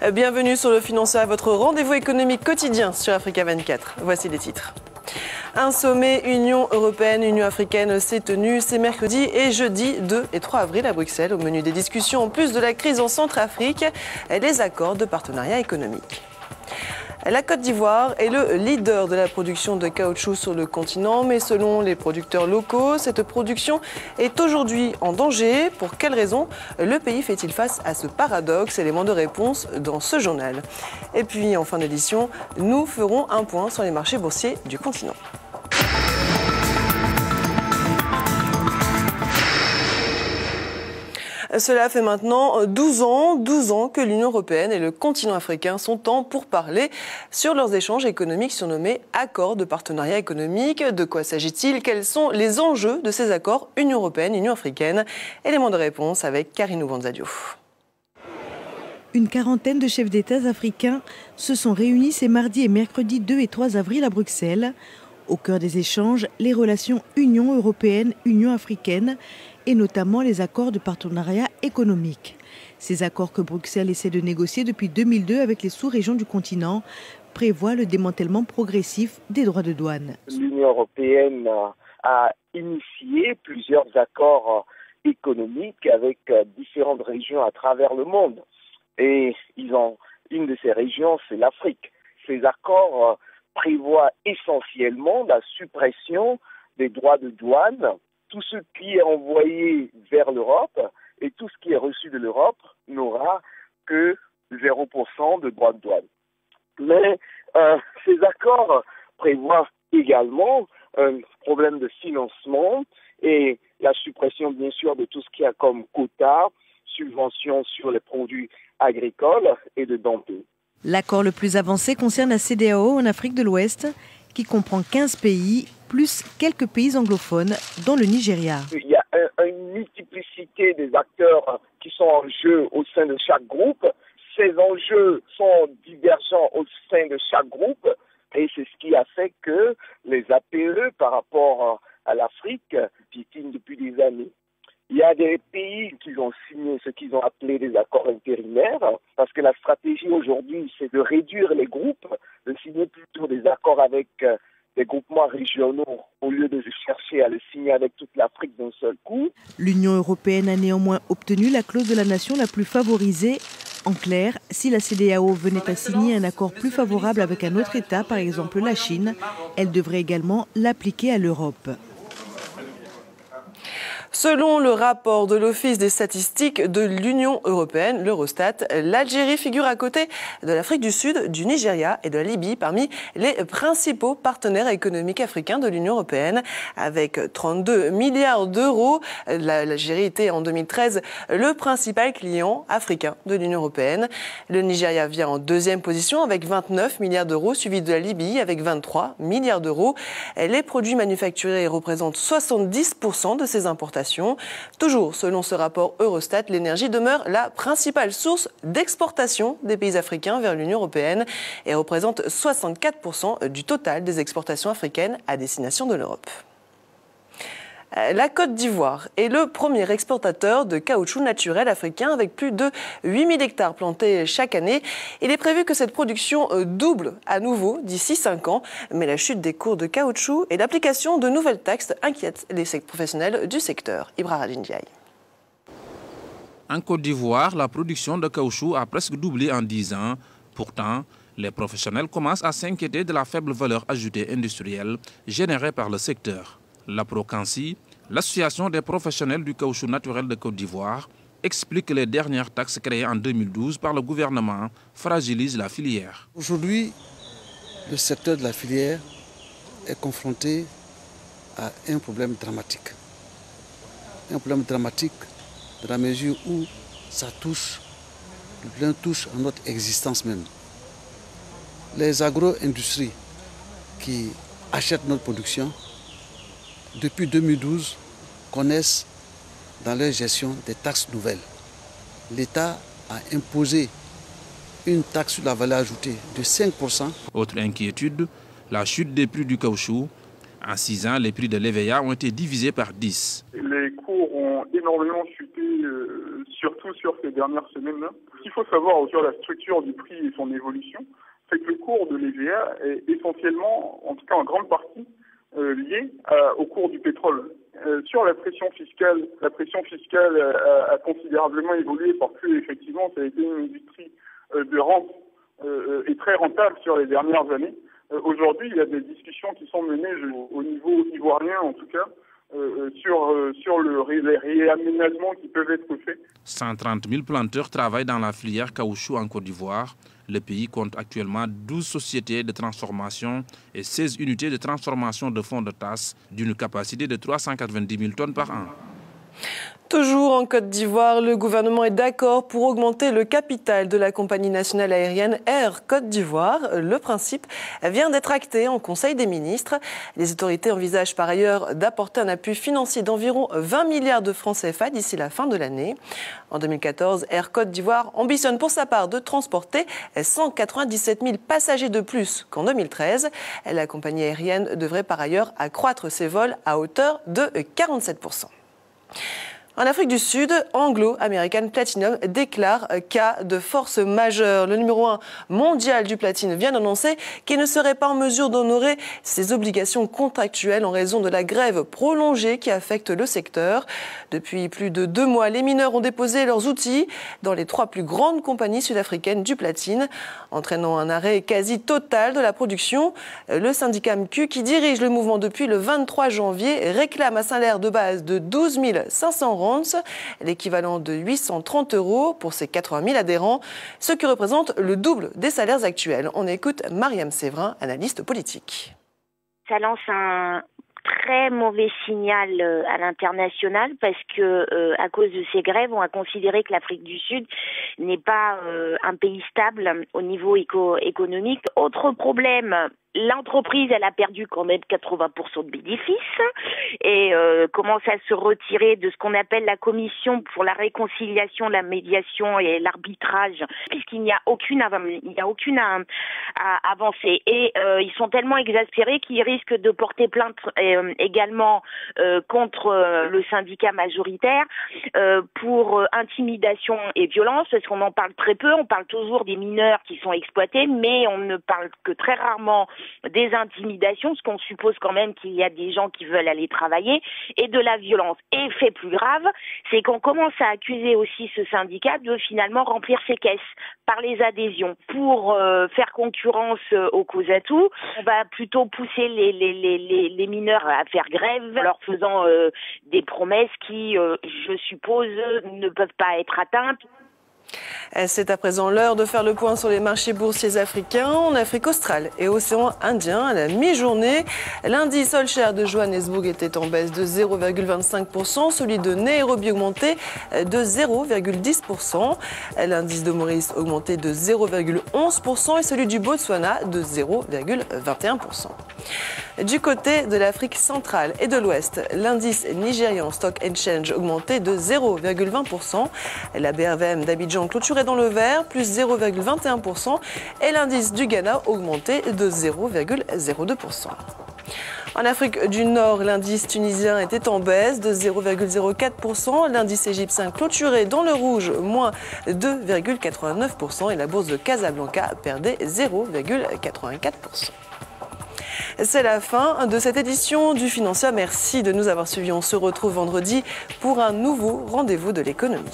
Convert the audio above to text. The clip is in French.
Bienvenue sur le Financeur, votre rendez-vous économique quotidien sur Africa 24. Voici les titres. Un sommet Union européenne-Union africaine s'est tenu ces mercredi et jeudi 2 et 3 avril à Bruxelles. Au menu des discussions, en plus de la crise en Centrafrique, les accords de partenariat économique. La Côte d'Ivoire est le leader de la production de caoutchouc sur le continent, mais selon les producteurs locaux, cette production est aujourd'hui en danger. Pour quelles raisons le pays fait-il face à ce paradoxe? Élément de réponse dans ce journal. Et puis en fin d'édition, nous ferons un point sur les marchés boursiers du continent. Cela fait maintenant 12 ans que l'Union européenne et le continent africain sont en pourparlers sur leurs échanges économiques surnommés accords de partenariat économique. De quoi s'agit-il? Quels sont les enjeux de ces accords Union européenne, Union africaine? Élément de réponse avec Karinou Banzadio. Une quarantaine de chefs d'État africains se sont réunis ces mardis et mercredis 2 et 3 avril à Bruxelles. Au cœur des échanges, les relations Union européenne-Union africaine et notamment les accords de partenariat économique. Ces accords que Bruxelles essaie de négocier depuis 2002 avec les sous-régions du continent prévoient le démantèlement progressif des droits de douane. L'Union européenne a initié plusieurs accords économiques avec différentes régions à travers le monde. Et une de ces régions, c'est l'Afrique. Ces accords prévoient essentiellement la suppression des droits de douane. Tout ce qui est envoyé vers l'Europe et tout ce qui est reçu de l'Europe n'aura que 0% de droits de douane. Mais ces accords prévoient également un problème de financement et la suppression bien sûr de tout ce qu'il y a comme quotas, subventions sur les produits agricoles et de dumping. L'accord le plus avancé concerne la CEDEAO en Afrique de l'Ouest, qui comprend 15 pays, plus quelques pays anglophones, dont le Nigeria. Il y a une multiplicité des acteurs qui sont en jeu au sein de chaque groupe. Ces enjeux sont divergents au sein de chaque groupe et c'est ce qui a fait que les APE par rapport à l'Afrique piétinent depuis des années. Il y a des pays qui ont signé ce qu'ils ont appelé des accords intérimaires, parce que la stratégie aujourd'hui, c'est de réduire les groupes, de signer plutôt des accords avec des groupements régionaux, au lieu de chercher à le signer avec toute l'Afrique d'un seul coup. L'Union européenne a néanmoins obtenu la clause de la nation la plus favorisée. En clair, si la CEDEAO venait à signer un accord plus favorable avec un autre État, par exemple la Chine, elle devrait également l'appliquer à l'Europe. Selon le rapport de l'Office des statistiques de l'Union européenne, l'Eurostat, l'Algérie figure à côté de l'Afrique du Sud, du Nigeria et de la Libye parmi les principaux partenaires économiques africains de l'Union européenne. Avec 32 milliards d'euros, l'Algérie était en 2013 le principal client africain de l'Union européenne. Le Nigeria vient en deuxième position avec 29 milliards d'euros, suivi de la Libye avec 23 milliards d'euros. Les produits manufacturés représentent 70% de ces importations. Toujours selon ce rapport Eurostat, l'énergie demeure la principale source d'exportation des pays africains vers l'Union européenne et représente 64% du total des exportations africaines à destination de l'Europe. La Côte d'Ivoire est le premier exportateur de caoutchouc naturel africain avec plus de 8000 hectares plantés chaque année. Il est prévu que cette production double à nouveau d'ici 5 ans. Mais la chute des cours de caoutchouc et l'application de nouvelles taxes inquiètent les professionnels du secteur. Ibra Ndiaye. En Côte d'Ivoire, la production de caoutchouc a presque doublé en 10 ans. Pourtant, les professionnels commencent à s'inquiéter de la faible valeur ajoutée industrielle générée par le secteur. La Procansi, l'association des professionnels du caoutchouc naturel de Côte d'Ivoire, explique que les dernières taxes créées en 2012 par le gouvernement fragilisent la filière. Aujourd'hui, le secteur de la filière est confronté à un problème dramatique. Un problème dramatique dans la mesure où ça touche, le problème touche à notre existence même. Les agro-industries qui achètent notre production, depuis 2012, connaissent dans leur gestion des taxes nouvelles. L'État a imposé une taxe sur la valeur ajoutée de 5%. Autre inquiétude, la chute des prix du caoutchouc. En 6 ans, les prix de l'EVA ont été divisés par 10. Les cours ont énormément chuté, surtout surtout sur ces dernières semaines-là. Ce qu'il faut savoir sur la structure du prix et son évolution, c'est que le cours de l'EVA est essentiellement, en tout cas en grande partie, lié au cours du pétrole. Sur la pression fiscale a considérablement évolué parce que effectivement, ça a été une industrie de rente et très rentable sur les dernières années. Aujourd'hui, il y a des discussions qui sont menées au niveau ivoirien, en tout cas, sur les réaménagements qui peuvent être faits. 130 000 planteurs travaillent dans la filière caoutchouc en Côte d'Ivoire. Le pays compte actuellement 12 sociétés de transformation et 16 unités de transformation de fonds de tasse d'une capacité de 390 000 tonnes par an. Toujours en Côte d'Ivoire, le gouvernement est d'accord pour augmenter le capital de la compagnie nationale aérienne Air Côte d'Ivoire. Le principe vient d'être acté en Conseil des ministres. Les autorités envisagent par ailleurs d'apporter un appui financier d'environ 20 milliards de francs CFA d'ici la fin de l'année. En 2014, Air Côte d'Ivoire ambitionne pour sa part de transporter 197 000 passagers de plus qu'en 2013. La compagnie aérienne devrait par ailleurs accroître ses vols à hauteur de 47%. En Afrique du Sud, Anglo American Platinum déclare cas de force majeure. Le numéro 1 mondial du platine vient d'annoncer qu'il ne serait pas en mesure d'honorer ses obligations contractuelles en raison de la grève prolongée qui affecte le secteur. Depuis plus de 2 mois, les mineurs ont déposé leurs outils dans les 3 plus grandes compagnies sud-africaines du platine, entraînant un arrêt quasi total de la production. Le syndicat MQ, qui dirige le mouvement depuis le 23 janvier, réclame un salaire de base de 12 500 rands, l'équivalent de 830 € pour ses 80 000 adhérents, ce qui représente le double des salaires actuels. On écoute Mariam Séverin, analyste politique. Ça lance un très mauvais signal à l'international parce que à cause de ces grèves, on a considéré que l'Afrique du Sud n'est pas un pays stable au niveau économique. Autre problème, l'entreprise, elle a perdu quand même 80% de bénéfices et commence à se retirer de ce qu'on appelle la commission pour la réconciliation, la médiation et l'arbitrage, puisqu'il n'y a aucune avancée. Et ils sont tellement exaspérés qu'ils risquent de porter plainte également contre le syndicat majoritaire pour intimidation et violence, parce qu'on en parle très peu. On parle toujours des mineurs qui sont exploités, mais on ne parle que très rarement des intimidations, parce qu'on suppose quand même qu'il y a des gens qui veulent aller travailler, et de la violence. Et fait plus grave, c'est qu'on commence à accuser aussi ce syndicat de finalement remplir ses caisses par les adhésions. Pour faire concurrence aux cause-à-tout, on va plutôt pousser les mineurs à faire grève, en leur faisant des promesses qui, je suppose, ne peuvent pas être atteintes. C'est à présent l'heure de faire le point sur les marchés boursiers africains. En Afrique australe et océan Indien, à la mi-journée, l'indice All Share de Johannesburg était en baisse de 0,25%, celui de Nairobi augmenté de 0,10%, l'indice de Maurice augmenté de 0,11% et celui du Botswana de 0,21%. Du côté de l'Afrique centrale et de l'Ouest, l'indice nigérian Stock Exchange augmenté de 0,20%, la BRVM d'Abidjan clôturée dans le vert, plus 0,21%, et l'indice du Ghana augmenté de 0,02%. En Afrique du Nord, l'indice tunisien était en baisse de 0,04%, l'indice égyptien clôturé dans le rouge, moins 2,89%, et la bourse de Casablanca perdait 0,84%. C'est la fin de cette édition du Financière. Merci de nous avoir suivis. On se retrouve vendredi pour un nouveau rendez-vous de l'économie.